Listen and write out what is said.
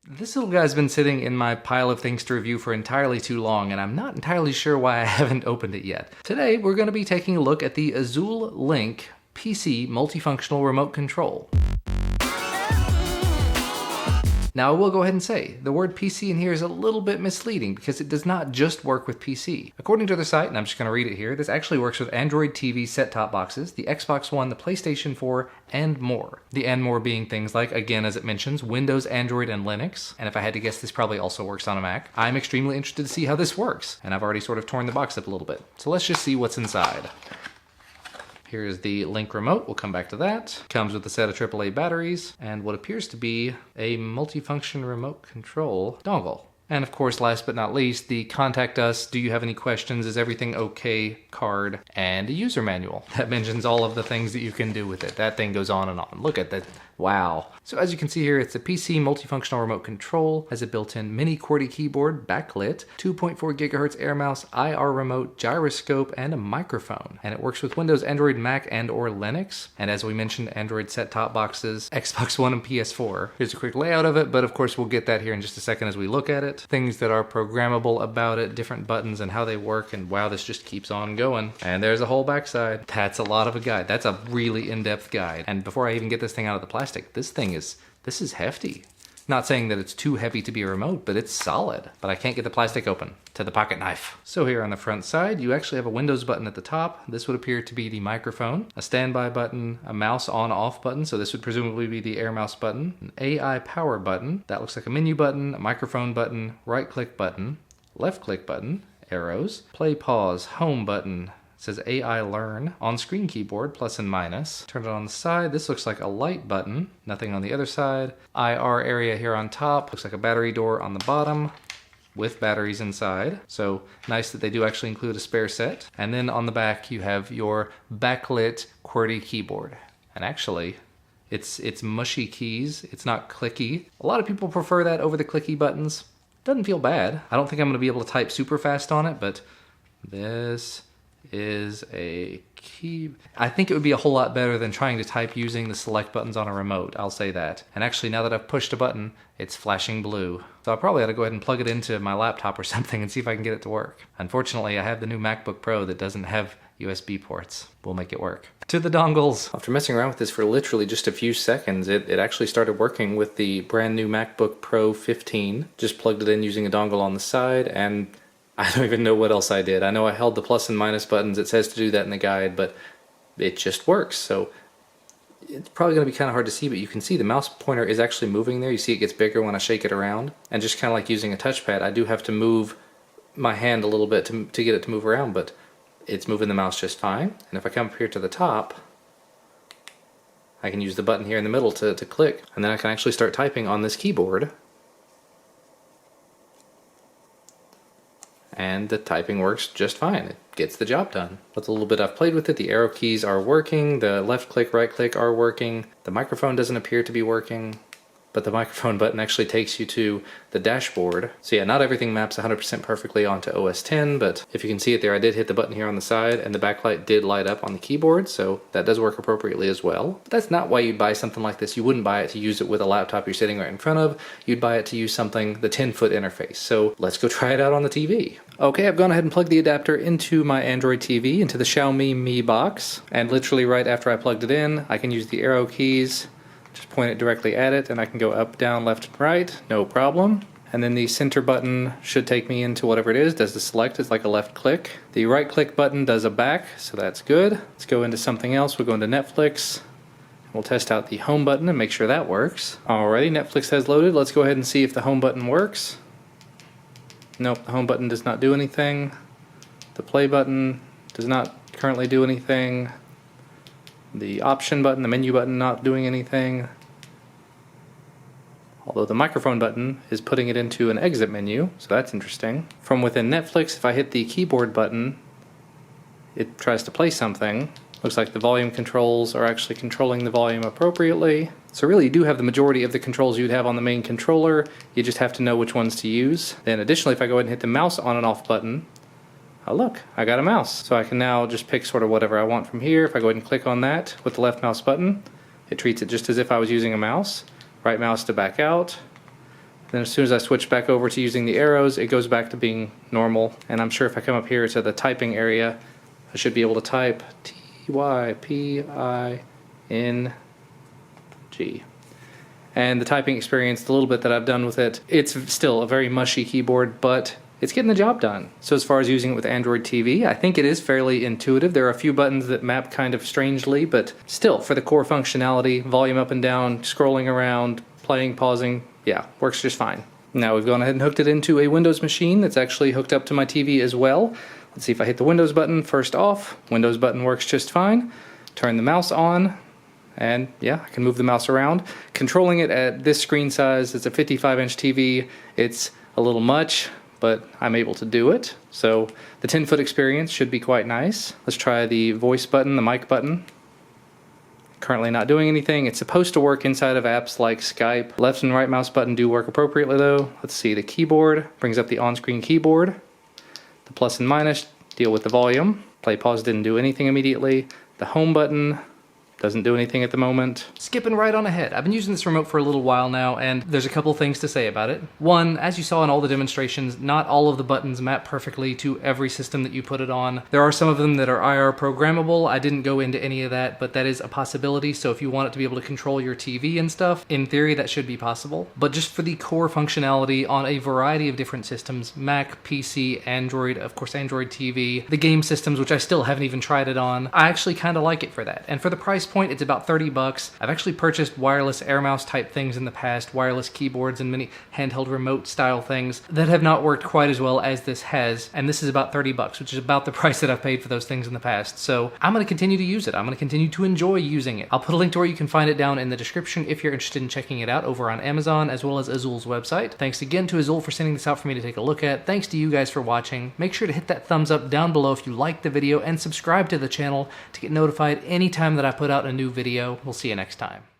This little guy's been sitting in my pile of things to review for entirely too long, and I'm not entirely sure why I haven't opened it yet. Today, we're going to be taking a look at the Azulle Lynk PC multifunctional remote control. Now, I will go ahead and say, the word PC in here is a little bit misleading because it does not just work with PC. According to their site, and I'm just going to read it here, this actually works with Android TV set-top boxes, the Xbox One, the PlayStation 4, and more. The and more being things like, again, as it mentions, Windows, Android, and Linux. And if I had to guess, this probably also works on a Mac. I'm extremely interested to see how this works, and I've already sort of torn the box up a little bit. So let's just see what's inside. Here's the Lynk remote, we'll come back to that. Comes with a set of AAA batteries, and what appears to be a multifunction remote control dongle. And of course, last but not least, the contact us, do you have any questions, is everything okay card, and a user manual that mentions all of the things that you can do with it. That thing goes on and on. Look at that. Wow. So as you can see here, it's a PC multifunctional remote control, has a built-in mini QWERTY keyboard, backlit, 2.4 gigahertz air mouse, IR remote, gyroscope, and a microphone. And it works with Windows, Android, Mac, and or Linux. And as we mentioned, Android set-top boxes, Xbox One, and PS4. Here's a quick layout of it, but of course we'll get that here in just a second as we look at it. Things that are programmable about it, different buttons and how they work, and wow, this just keeps on going. And there's a whole backside. That's a lot of a guide. That's a really in-depth guide. And before I even get this thing out of the plastic, this is hefty. Not saying that it's too heavy to be a remote, but it's solid. But I can't get the plastic open to the pocket knife. So here on the front side, you actually have a Windows button at the top. This would appear to be the microphone, a standby button, a mouse on-off button, so this would presumably be the air mouse button, an AI power button, that looks like a menu button, a microphone button, right-click button, left-click button, arrows, play pause, home button, it says AI Learn, on-screen keyboard, plus and minus. Turn it on the side, this looks like a light button, nothing on the other side. IR area here on top, looks like a battery door on the bottom, with batteries inside. So nice that they do actually include a spare set. And then on the back you have your backlit QWERTY keyboard. And actually, it's mushy keys, it's not clicky. A lot of people prefer that over the clicky buttons. Doesn't feel bad. I don't think I'm gonna be able to type super fast on it, but this is a key. I think it would be a whole lot better than trying to type using the select buttons on a remote, I'll say that. And actually, now that I've pushed a button, it's flashing blue. So I probably ought to go ahead and plug it into my laptop or something and see if I can get it to work. Unfortunately, I have the new MacBook Pro that doesn't have USB ports. We'll make it work. To the dongles. After messing around with this for literally just a few seconds, it actually started working with the brand new MacBook Pro 15. Just plugged it in using a dongle on the side, and I don't even know what else I did. I know I held the plus and minus buttons. It says to do that in the guide, but it just works. So it's probably going to be kind of hard to see, but you can see the mouse pointer is actually moving there. You see it gets bigger when I shake it around. And just kind of like using a touchpad, I do have to move my hand a little bit to get it to move around, but it's moving the mouse just fine. And if I come up here to the top, I can use the button here in the middle to click, and then I can actually start typing on this keyboard. And the typing works just fine. It gets the job done. With a little bit I've played with it, the arrow keys are working, the left click, right click are working, the microphone doesn't appear to be working, but the microphone button actually takes you to the dashboard. So yeah, not everything maps 100% perfectly onto OS X, but if you can see it there, I did hit the button here on the side, and the backlight did light up on the keyboard, so that does work appropriately as well. But that's not why you'd buy something like this. You wouldn't buy it to use it with a laptop you're sitting right in front of. You'd buy it to use something, the 10-foot interface. So let's go try it out on the TV. Okay, I've gone ahead and plugged the adapter into my Android TV, into the Xiaomi Mi box, and literally right after I plugged it in, I can use the arrow keys, just point it directly at it, and I can go up, down, left, and right, no problem. And then the center button should take me into whatever it is. Does the select, it's like a left click. The right click button does a back, so that's good. Let's go into something else. We'll go into Netflix. We'll test out the home button and make sure that works. Alrighty, Netflix has loaded. Let's go ahead and see if the home button works. Nope, the home button does not do anything. The play button does not currently do anything. The option button, the menu button, not doing anything. Although the microphone button is putting it into an exit menu, so that's interesting. From within Netflix, if I hit the keyboard button, it tries to play something. Looks like the volume controls are actually controlling the volume appropriately. So really you do have the majority of the controls you'd have on the main controller, you just have to know which ones to use. Then additionally, if I go ahead and hit the mouse on and off button, oh look, I got a mouse. So I can now just pick sort of whatever I want from here. If I go ahead and click on that with the left mouse button, it treats it just as if I was using a mouse. Right mouse to back out, Then as soon as I switch back over to using the arrows, it goes back to being normal. And I'm sure if I come up here to the typing area, I should be able to type T-Y-P-I-N-G. And the typing experience, the little bit that I've done with it, it's still a very mushy keyboard, but it's getting the job done. So as far as using it with Android TV, I think it is fairly intuitive. There are a few buttons that map kind of strangely, but still, for the core functionality, volume up and down, scrolling around, playing, pausing, yeah, works just fine. Now we've gone ahead and hooked it into a Windows machine that's actually hooked up to my TV as well. Let's see if I hit the Windows button first off. Windows button works just fine. Turn the mouse on. And yeah, I can move the mouse around. Controlling it at this screen size, it's a 55-inch TV. It's a little much, but I'm able to do it. So the 10-foot experience should be quite nice. Let's try the voice button, the mic button. Currently not doing anything. It's supposed to work inside of apps like Skype. Left and right mouse button do work appropriately though. Let's see, the keyboard brings up the on-screen keyboard. The plus and minus deal with the volume. Play, pause didn't do anything immediately. The home button doesn't do anything at the moment. Skipping right on ahead. I've been using this remote for a little while now, and there's a couple things to say about it. One, as you saw in all the demonstrations, not all of the buttons map perfectly to every system that you put it on. There are some of them that are IR programmable. I didn't go into any of that, but that is a possibility. So if you want it to be able to control your TV and stuff, in theory that should be possible. But just for the core functionality on a variety of different systems, Mac, PC, Android, of course Android TV, the game systems, which I still haven't even tried it on, I actually kind of like it for that. And for the price point, it's about 30 bucks. I've actually purchased wireless air mouse type things in the past, wireless keyboards and many handheld remote style things that have not worked quite as well as this has, and this is about 30 bucks, which is about the price that I've paid for those things in the past. So I'm going to continue to use it. I'm going to continue to enjoy using it. I'll put a link to where you can find it down in the description if you're interested in checking it out over on Amazon, as well as Azulle's website. Thanks again to Azulle for sending this out for me to take a look at. Thanks to you guys for watching. Make sure to hit that thumbs up down below if you liked the video, and subscribe to the channel to get notified anytime that I put out a new video. We'll see you next time.